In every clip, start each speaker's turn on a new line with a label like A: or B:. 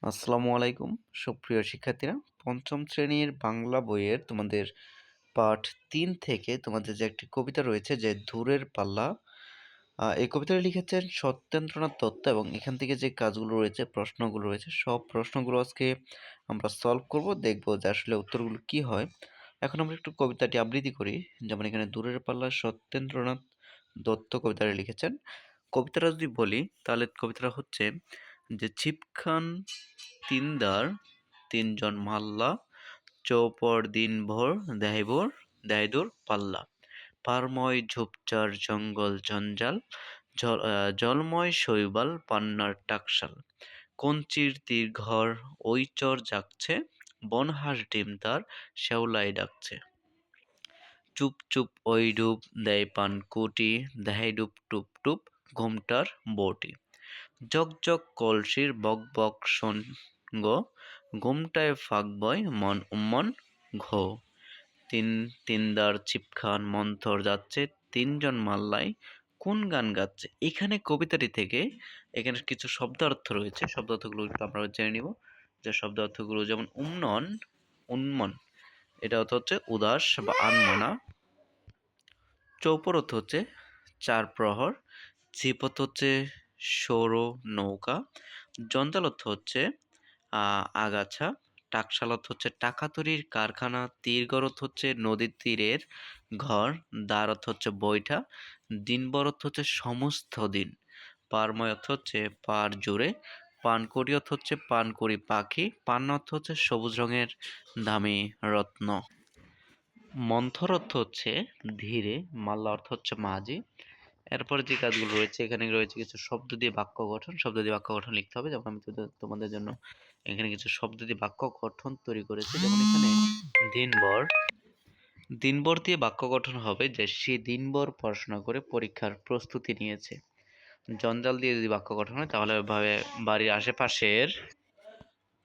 A: আসসালামু আলাইকুম সুপ্রিয় শিক্ষার্থীরা। পঞ্চম শ্রেণীর বাংলা বইয়ের তোমাদের পাঠ ৩ থেকে তোমাদের যে একটি কবিতা রয়েছে যে দূরের পাল্লা। এই কবিতাটি লিখেছেন সত্যেন্দ্রনাথ দত্ত এবং এখান থেকে যে কাজগুলো রয়েছে, প্রশ্নগুলো রয়েছে, সব প্রশ্নগুলো আজকে আমরা সলভ করব, দেখব যে আসলে উত্তরগুলো কি হয়। এখন আমরা একটু কবিতাটি আবৃত্তি করি। যেমন এখানে দূরের পাল্লা সত্যেন্দ্রনাথ দত্ত কবিতাটি লিখেছেন। কবিতাটা যদি বলি তাহলে কবিতাটা হচ্ছে যে ছিপখান তিনদার তিনজন মাল্লা চৌপর দিনভর দেয় দূর পাল্লা পারময় ঝোপঝাড় জঙ্গল জঞ্জাল জলময় শৈবাল পান্নার টাকশাল কঞ্চির তীরঘর ওই চর জাগছে বনহাঁস ডিম তার শ্যাওলায় ডাকছে চুপ চুপ ওই ডুব দেয় পান কুটি দেয় ডুব টুপ টুপ ঘুমটার বটি জকজক কলসির বকবক শোন গো ঘুমটায় ফাঁক বয় মন উম্মন ঘো তিনদার ছিপখান মন্থর যাচ্ছে তিনজন মাল্লাই কোন গান গাচ্ছে। এখানে কবিতাটি থেকে এখানে কিছু শব্দার্থ রয়েছে, শব্দার্থগুলো একটু আমরা জেনে নিব। যে শব্দার্থগুলো যেমন উন্মন, এটা অর্থ হচ্ছে উদাস বা আনমনা। চৌপর অর্থ হচ্ছে চার প্রহর। ছিপ অর্থ হচ্ছে সৌর নৌকা। জঞ্জাল অর্থ হচ্ছে আগাছা। টাকশাল অর্থ হচ্ছে টাকা তৈরির কারখানা। তীরগড় অর্থ হচ্ছে নদীর তীরের ঘর। দ্বার অর্থ হচ্ছে বৈঠা। দিনভর অর্থ হচ্ছে সমস্ত দিন। পারময় অর্থ হচ্ছে পার জুড়ে। পানকড়ি অর্থ হচ্ছে পানকড়ি পাখি। পান্না অর্থ হচ্ছে সবুজ রঙের দামি রত্ন। মন্থর অর্থ হচ্ছে ধীরে। মাল্লা অর্থ হচ্ছে মাঝি। এরপরে যে কাজগুলো রয়েছে, এখানে রয়েছে কিছু শব্দ দিয়ে বাক্য গঠন। শব্দ দিয়ে বাক্য গঠন লিখতে হবে। যেমন আমি তোমাদের জন্য এখানে কিছু শব্দ দিয়ে বাক্য গঠন তৈরি করেছি। যেমন এখানে দিনভর, দিনভর দিয়ে বাক্য গঠন হবে যে সে দিনভর পড়াশোনা করে পরীক্ষার প্রস্তুতি নিয়েছে। জঞ্জাল দিয়ে যদি বাক্য গঠন হয় তাহলে ভাবে বাড়ির আশেপাশের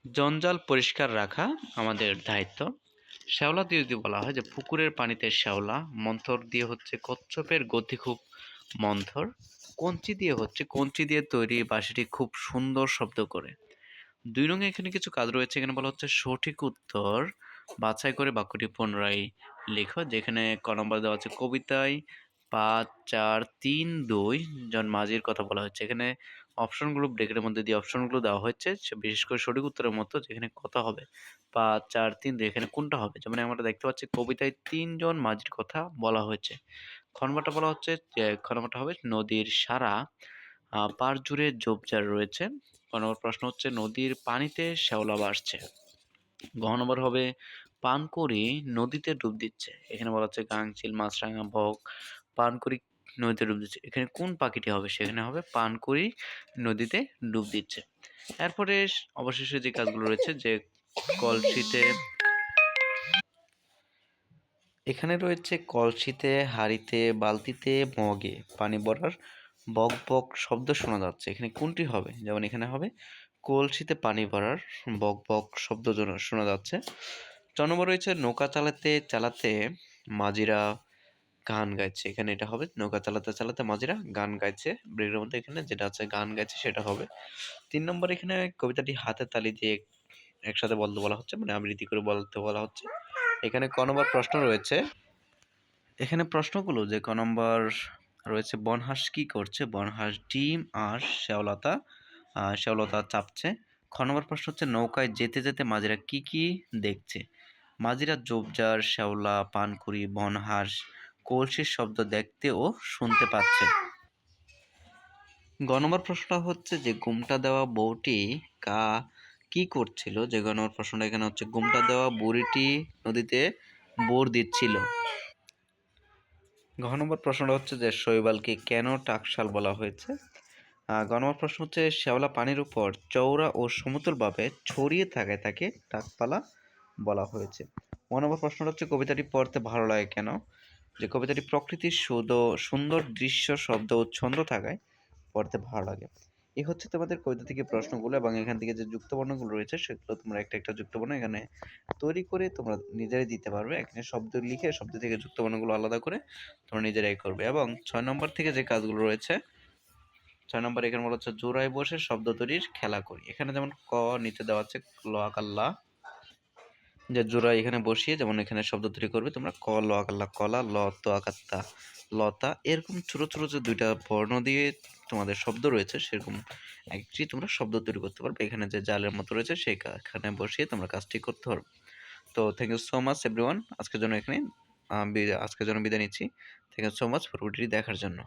A: জঞ্জাল পরিষ্কার রাখা আমাদের দায়িত্ব। শ্যাওলা দিয়ে যদি বলা হয় যে পুকুরের পানিতে শ্যাওলা। মন্থর দিয়ে হচ্ছে কচ্ছপের গতি খুব মন্থর। কঞ্চি দিয়ে তৈরি বাঁশিটি খুব সুন্দর শব্দ করে। ২ নং এখানে কিছু কাজ রয়েছে। এখানে বলা হচ্ছে সঠিক উত্তর বাছাই করে বাক্যটি পুনরায় লেখো। যেখানে ক নম্বর দেওয়া আছে কবিতায় ৫ ৪ ৩ ২ জন মাঝির কথা বলা হচ্ছে। এখানে অপশনগুলো ব্রেকের মধ্যে দিয়ে অপশনগুলো দেওয়া হচ্ছে, বিশেষ করে সঠিক উত্তরের মতো যেখানে কথা হবে ৫ ৪ ৩ ২, এখানে কোনটা হবে। যেমন আমরা দেখতে পাচ্ছি কবিতায় ৩ জন মাঝির কথা বলা হয়েছে। খ নম্বরটা বলা হচ্ছে যে খ নম্বরটা হবে নদীর সারা পাড় জুড়ে ঝোপঝাড় রয়েছে। ক নম্বর প্রশ্ন হচ্ছে নদীর পানিতে শ্যাওলা ভাসছে। ঘ নম্বর হবে পানকড়ি নদীতে ডুব দিচ্ছে। এখানে বলা হচ্ছে গাংচিল মাছরাঙা বক পানকড়ি নদীতে ডুব দিচ্ছে। এখানে কোন পাখিটি হবে, সেখানে হবে পানকড়ি নদীতে ডুব দিচ্ছে। এরপরে অবশেষে যে কাজগুলো রয়েছে যে কলসিতে, এখানে রয়েছে কলসিতে হাঁড়িতে বালতিতে মগে পানি ভরার বক বক শব্দ শোনা যাচ্ছে। এখানে কোনটি হবে, যেমন এখানে হবে কলসিতে পানি ভরার বক বক শব্দ শোনা যাচ্ছে। ৪ নম্বর রয়েছে নৌকা চালাতে চালাতে মাঝিরা গান গাইছে। এখানে এটা হবে নৌকা চালাতে চালাতে মাঝিরা গান গাইছে। ব্রেকের মধ্যে এখানে যেটা আছে গান গাইছে সেটা হবে। ৩ নম্বর এখানে কবিতাটি হাতে তালি দিয়ে একসাথে বলতে বলা হচ্ছে, মানে আবৃত্তি করে বলতে বলা হচ্ছে। এখানে ক নম্বর প্রশ্ন রয়েছে, এখানে প্রশ্নগুলো যে ক নম্বর রয়েছে বনহাঁস কি করছে, বনহাঁস ডিম আর শ্যাওলতা চাপছে। খ নম্বর প্রশ্ন হচ্ছে নৌকায় যেতে যেতে মাঝিরা কি কি দেখছে, মাঝিরা ঝোপঝাড় শ্যাওলা পানকুড়ি বনহাঁস কলসির শব্দ দেখতে ও শুনতে পাচ্ছে। গ নম্বর প্রশ্নটা হচ্ছে যে ঘুমটা দেওয়া বউটি কি করছিল, যে গ নম্বর প্রশ্নটা এখানে হচ্ছে ঘুমটা দেওয়া বুড়িটি নদীতে বোর দিচ্ছিল। ঘ নম্বর প্রশ্নটা হচ্ছে যে শৈবালকে কেন টাকশাল বলা হয়েছে। গ নম্বর প্রশ্ন হচ্ছে শ্যাওলা পানির উপর চওড়া ও সমতলভাবে ছড়িয়ে থাকায় তাকে টাকপালা বলা হয়েছে। গ নম্বর প্রশ্নটা হচ্ছে কবিতাটি পড়তে ভালো লাগে কেন, যে কবিতাটি প্রকৃতির সুন্দর দৃশ্য শব্দ ও ছন্দ থাকায় পড়তে ভালো লাগে। এই হচ্ছে তোমাদের কবিতা থেকে প্রশ্নগুলো, এবং এখান থেকে যে যুক্তবর্ণগুলো রয়েছে সেগুলো তোমরা একটা একটা যুক্তবর্ণ এখানে তৈরি করে তোমরা নিজেরাই দিতে পারবে। এখানে শব্দ লিখে শব্দ থেকে যুক্তবর্ণগুলো আলাদা করে তোমরা নিজেরাই করবে। এবং ৬ নম্বর থেকে যে কাজগুলো রয়েছে, 6 নম্বর এখানে বলা হচ্ছে জোড়ায় বসে শব্দ তৈরির খেলা করি। এখানে যেমন ক নিচে দেওয়া আছে ল আকার লা, যে জোড়ায় এখানে বসিয়ে যেমন এখানে শব্দ তৈরি করবে তোমরা ক ল আকার লা কলা, ল ত আকার তা লতা, এরকম ছোট ছোট যে দুইটা বর্ণ দিয়ে তোমাদের শব্দ রয়েছে সেরকম একটি তোমরা শব্দ তৈরি করতে পারবে। এখানে যে জালের মতো রয়েছে সেখানে বসিয়ে তোমরা কাজটি করতে পারবে। তো thank you so much everyone, আজকের জন্য এখানে আজকের জন্য বিদায় নিচ্ছি। Thank you so much for ভিডিওটি দেখার জন্য।